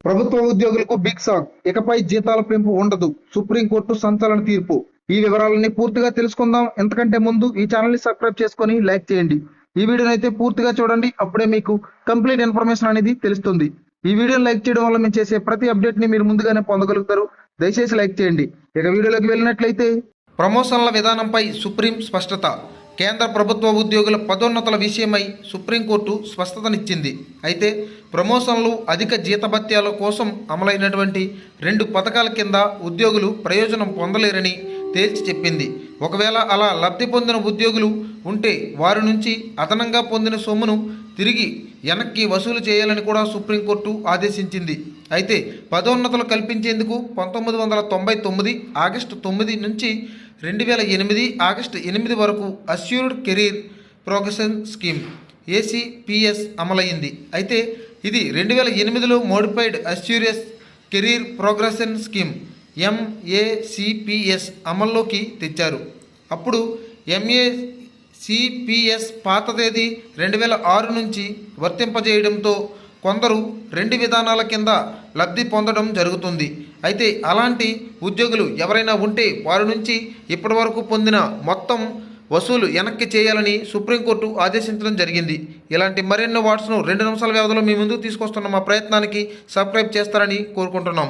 ప్రభుత్వ ఉద్యోగులకు big shock. ఇకపై జీతాల పెంపు ఉండదు. సుప్రీంకోర్టు సంచలన తీర్పు. ఈ వివరాలన్నీ పూర్తిగా తెలుసుకుందాం. ఎంతకంటే ముందు ఈ ఛానల్ ని సబ్స్క్రైబ్ చేసుకొని లైక్ చేయండి. ఈ వీడియోని అయితే పూర్తిగా చూడండి. అప్పుడే మీకు కంప్లీట్ ఇన్ఫర్మేషన్ అనేది తెలుస్తుంది. ఈ వీడియోని లైక్ చేయడం వల్ల మేము చేసే ప్రతి అప్డేట్ ని మీరు ముందుగానే పొందగలుగుతారు. దయచేసి లైక్ చేయండి. ఇక వీడియోలోకి వెళ్ళినట్లయితే, ప్రమోషన్ల విధానంపై సుప్రీం స్పష్టత. కేంద్ర ప్రభుత్వ ఉద్యోగుల పదోన్నతుల విషయమై సుప్రీంకోర్టు స్పష్టతనిచ్చింది. అయితే ప్రమోషన్లు, అధిక జీతభత్యాల కోసం అమలైనటువంటి 2 పథకాల కింద ఉద్యోగులు ప్రయోజనం పొందలేరని తేల్చి చెప్పింది. ఒకవేళ అలా లబ్ధి పొందిన ఉద్యోగులు ఉంటే వారి నుంచి అదనంగా పొందిన సొమ్మును తిరిగి వెనక్కి వసూలు చేయాలని కూడా సుప్రీంకోర్టు ఆదేశించింది. అయితే పదోన్నతులు కల్పించేందుకు 1999 ఆగస్టు 9 నుంచి 2008 ఆగస్టు 8 వరకు assured career progression scheme ACPS అమలైంది. అయితే ఇది 2008లో modified assured career progression scheme MACPS అమల్లోకి తెచ్చారు. అప్పుడు MACPS పాత తేదీ 2006 నుంచి వర్తింపజేయడంతో కొందరు 2 విధానాల కింద లబ్ధి పొందడం జరుగుతుంది. అయితే అలాంటి ఉద్యోగులు ఎవరైనా ఉంటే వారి నుంచి ఇప్పటివరకు పొందిన మొత్తం వసూలు వెనక్కి చేయాలని సుప్రీంకోర్టు ఆదేశించడం జరిగింది. ఇలాంటి మరెన్నో వాట్స్ను 2 నిమిషాల వ్యవధిలో మీ ముందుకు తీసుకొస్తున్న మా ప్రయత్నానికి సబ్స్క్రైబ్ చేస్తారని కోరుకుంటున్నాం.